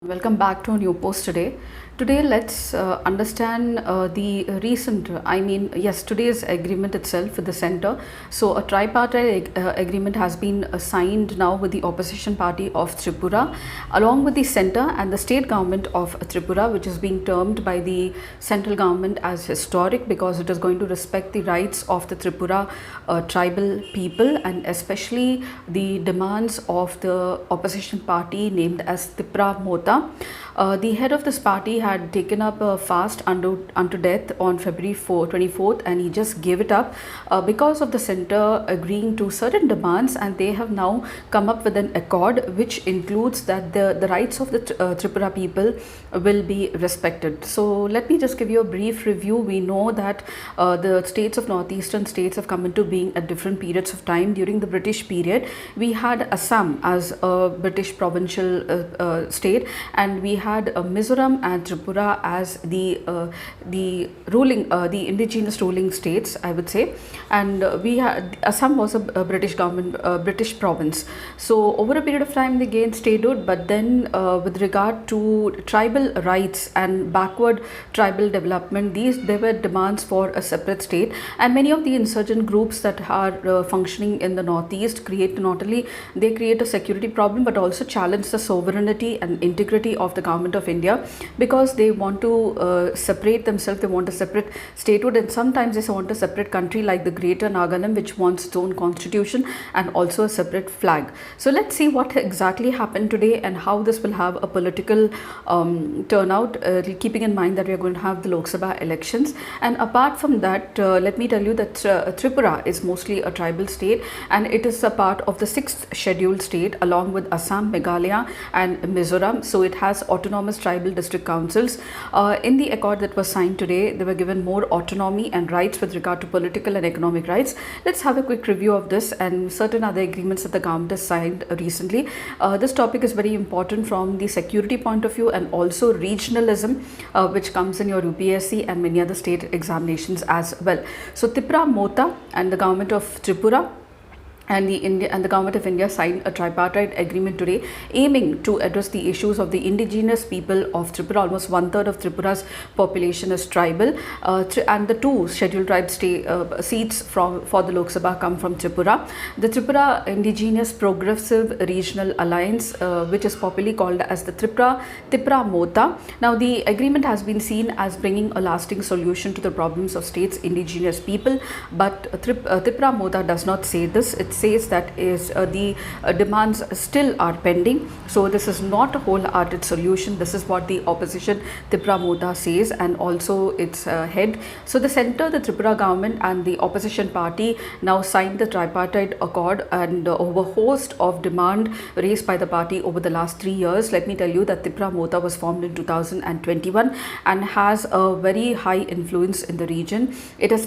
Welcome back to a new post today. Today, let's understand the recent, yes, today's agreement itself with the center. So, a tripartite agreement has been signed now with the opposition party of Tripura, along with the center and the state government of Tripura, which is being termed by the central government as historic because it is going to respect the rights of the Tripura tribal people and especially the demands of the opposition party named as Tipra Motha. The head of this party had taken up a fast unto death on February 24th, and he just gave it up because of the center agreeing to certain demands, and they have now come up with an accord which includes that the rights of the Tripura people will be respected. So let me just give you a brief review. We know that the states of northeastern states have come into being at different periods of time. During the British period, we had Assam as a British provincial state, and we had Mizoram and Tripura as the indigenous ruling states, I would say, and we had Assam was a British government, British province. So over a period of time they gained statehood, but then with regard to tribal rights and backward tribal development, there were demands for a separate state, and many of the insurgent groups that are functioning in the northeast not only they create a security problem but also challenge the sovereignty and integrity of the government of India, because they want to separate themselves. They want a separate statehood, and sometimes they want a separate country like the Greater Nagaland, which wants its own constitution and also a separate flag. So let's see what exactly happened today and how this will have a political turnout, keeping in mind that we are going to have the Lok Sabha elections. And apart from that, let me tell you that Tripura is mostly a tribal state, and it is a part of the 6th scheduled state along with Assam, Meghalaya and Mizoram. So it has autonomous tribal district councils. In the accord that was signed today, they were given more autonomy and rights with regard to political and economic rights. Let's have a quick review of this and certain other agreements that the government has signed recently. This topic is very important from the security point of view and also regionalism, which comes in your UPSC and many other state examinations as well. So Tipra Motha and the government of Tripura and the government of India signed a tripartite agreement today, aiming to address the issues of the indigenous people of Tripura. Almost 1/3 of Tripura's population is tribal, and the 2 scheduled tribe seats for the Lok Sabha come from Tripura. The Tripura Indigenous Progressive Regional Alliance, which is popularly called as the Tipra Motha. Now, the agreement has been seen as bringing a lasting solution to the problems of states' indigenous people, but Tipra Motha does not say this. It says that the demands still are pending. So this is not a wholehearted solution. This is what the opposition Tipra Motha says, and also its head. So the center, the Tripura government and the opposition party now signed the tripartite accord, and over a host of demand raised by the party over the last 3 years. Let me tell you that Tipra Motha was formed in 2021 and has a very high influence in the region. It has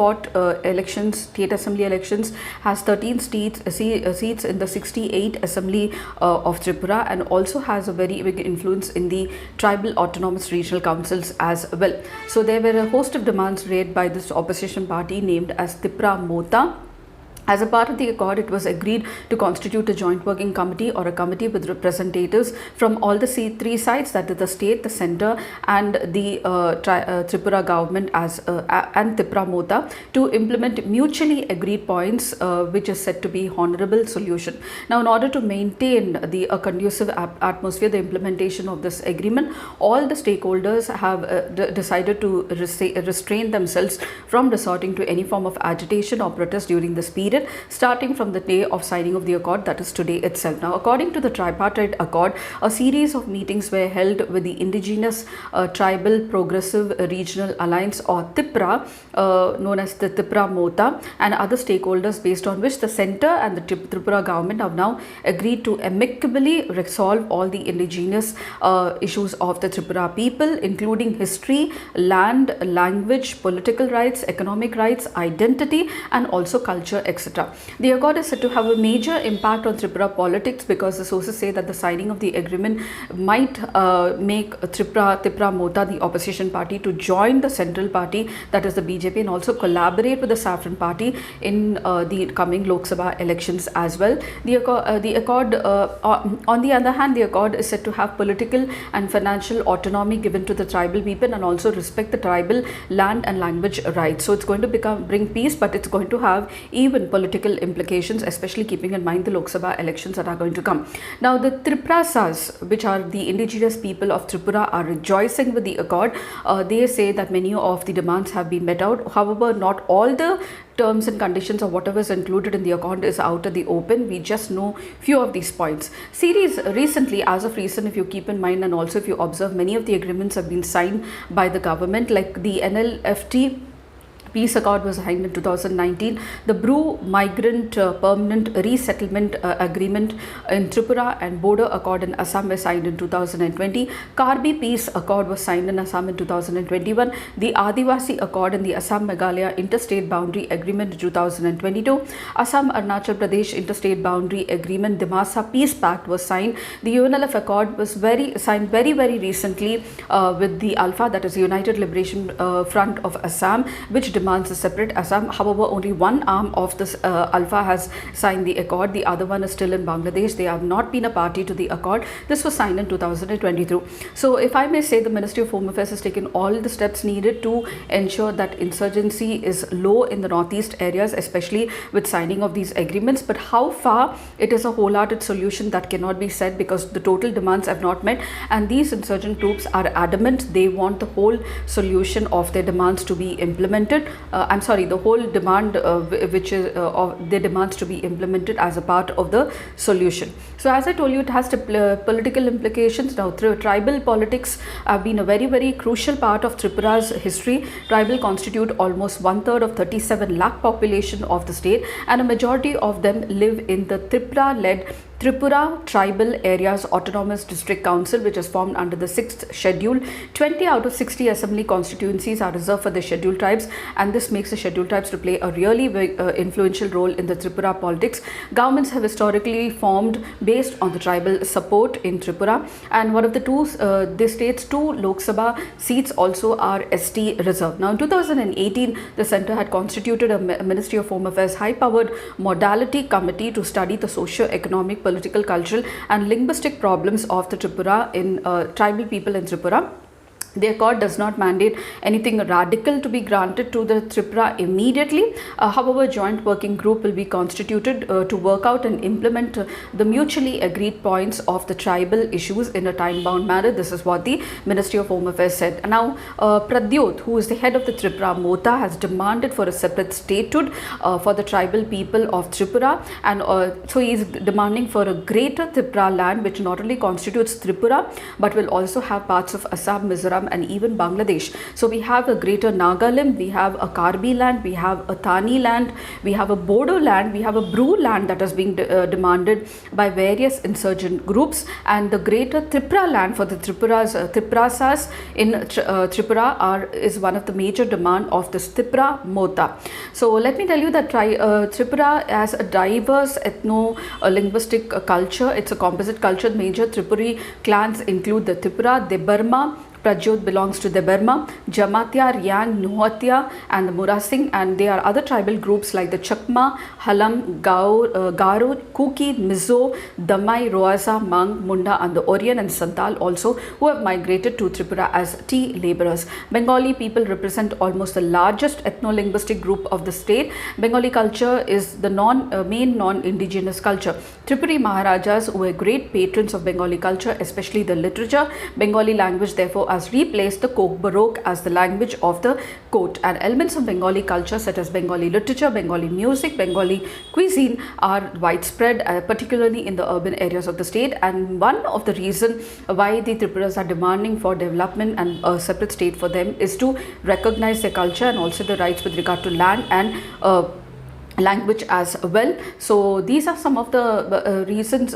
fought elections, state assembly elections, has 13 seats in the 68 assembly of Tripura, and also has a very big influence in the tribal autonomous regional councils as well. So there were a host of demands raised by this opposition party named as Tipra Motha. As a part of the accord, it was agreed to constitute a joint working committee or a committee with representatives from all the 3 sides, that is the state, the center and the Tripura government and Tipra Motha, to implement mutually agreed points, which is said to be honorable solution. Now, in order to maintain a conducive atmosphere, the implementation of this agreement, all the stakeholders have decided to restrain themselves from resorting to any form of agitation or protest during this period, starting from the day of signing of the accord, that is today itself. Now, according to the tripartite accord, a series of meetings were held with the indigenous tribal progressive regional alliance, or Tipra, known as the Tipra Motha, and other stakeholders, based on which the center and the Tripura government have now agreed to amicably resolve all the indigenous issues of the Tripura people, including history, land, language, political rights, economic rights, identity and also culture, etc. etc. The accord is said to have a major impact on Tripura politics because the sources say that the signing of the agreement might make Tipra Motha, the opposition party, to join the central party, that is the BJP, and also collaborate with the Saffron party in the coming Lok Sabha elections as well. The accord, on the other hand, the accord is said to have political and financial autonomy given to the tribal people and also respect the tribal land and language rights. So it's going to bring peace, but it's going to have even political implications, especially keeping in mind the Lok Sabha elections that are going to come. Now, the Triprasas, which are the indigenous people of Tripura, are rejoicing with the accord. They say that many of the demands have been met out. However, not all the terms and conditions or whatever is included in the accord is out of the open. We just know few of these points. Recently, as of recent, if you keep in mind and also if you observe, many of the agreements have been signed by the government, like the NLFT Peace Accord was signed in 2019. The Bru Migrant Permanent Resettlement Agreement in Tripura and Border Accord in Assam were signed in 2020. Karbi Peace Accord was signed in Assam in 2021. The Adivasi Accord and the Assam Meghalaya Interstate Boundary Agreement in 2022. Assam Arunachal Pradesh Interstate Boundary Agreement, the Dimasa Peace Pact was signed. The UNLF Accord was signed very recently with the ALFA, that is United Liberation Front of Assam, which demands a separate Assam. However, only one arm of this ALFA has signed the accord. The other one is still in Bangladesh. They have not been a party to the accord. This was signed in 2022. So, if I may say, the Ministry of Home Affairs has taken all the steps needed to ensure that insurgency is low in the northeast areas, especially with signing of these agreements. But how far it is a wholehearted solution, that cannot be said, because the total demands have not met, and these insurgent groups are adamant they want the whole solution of their demands to be implemented. The whole demand which is of their demands to be implemented as a part of the solution. So, as I told you, it has political implications. Now, tribal politics have been a very crucial part of Tripura's history. Tribal constitute almost 1/3 of 37 lakh population of the state, and a majority of them live in the Tipra-led Tripura Tribal Areas Autonomous District Council, which is formed under the 6th schedule. 20 out of 60 assembly constituencies are reserved for the scheduled tribes, and this makes the scheduled tribes to play a really influential role in the Tripura politics. Governments have historically formed based on the tribal support in Tripura, and one of the state's 2 Lok Sabha seats also are ST reserved. Now, in 2018, the centre had constituted a Ministry of Home Affairs high-powered modality committee to study the socio-economic, political, cultural and linguistic problems of the Tripura in tribal people in Tripura. The accord does not mandate anything radical to be granted to the Tripura immediately. However, joint working group will be constituted to work out and implement the mutually agreed points of the tribal issues in a time-bound manner. This is what the Ministry of Home Affairs said. Now, Pradyot, who is the head of the Tripura Motha, has demanded for a separate statehood for the tribal people of Tripura, and so he is demanding for a greater Tripura land, which not only constitutes Tripura but will also have parts of Assam, Mizoram and even Bangladesh. So we have a greater Nagaland, we have a Karbi land, we have a Thani land, we have a Bodo land, we have a Bru land that is being demanded by various insurgent groups, and the greater Tipra land for the Triprasas in Tripura is one of the major demand of this Tipra Motha. So let me tell you that Tripura has a diverse ethno-linguistic culture. It's a composite culture. Major Tripuri clans include the Tipra, the Burma, Pradyot belongs to the Burma, Jamatia, Riang, Nuhatia and the Murasing, and there are other tribal groups like the Chakma, Halam, Garo, Kuki, Mizo, Damai, Roaza, Mang, Munda and the Orient and Santal also, who have migrated to Tripura as tea laborers. Bengali people represent almost the largest ethno-linguistic group of the state. Bengali culture is the main non-indigenous culture. Tripuri Maharajas were great patrons of Bengali culture, especially the literature. Bengali language therefore has replaced the Kok Baroque as the language of the court, and elements of Bengali culture such as Bengali literature, Bengali music, Bengali cuisine are widespread, particularly in the urban areas of the state. And one of the reasons why the Tripuras are demanding for development and a separate state for them is to recognize their culture and also the rights with regard to land and language as well. So these are some of the reasons,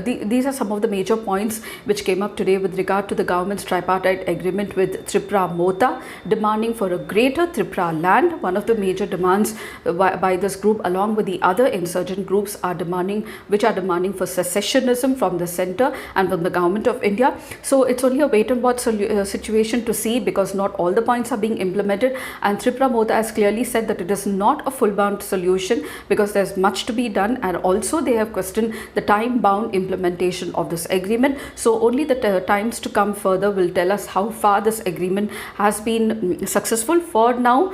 these are some of the major points which came up today with regard to the government's tripartite agreement with Tripura Motha, demanding for a greater Tipraland. One of the major demands by this group, along with the other insurgent groups, are demanding for secessionism from the center and from the government of India. So it's only a wait and watch situation to see, because not all the points are being implemented, and Tripura Motha has clearly said that it is not a full-bound solution, because there's much to be done, and also they have questioned the time-bound implementation of this agreement. So only the times to come further will tell us how far this agreement has been successful. For now,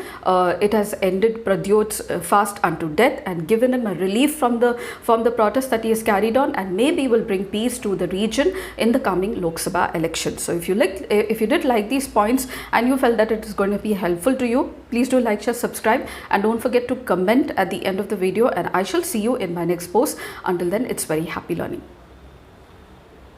it has ended Pradyot's fast unto death and given him a relief from the protest that he has carried on, and maybe will bring peace to the region in the coming Lok Sabha elections. So if you did like these points and you felt that it is going to be helpful to you, please do like, share, subscribe, and don't forget to comment at the end of the video, and I shall see you in my next post. Until then, it's very happy learning.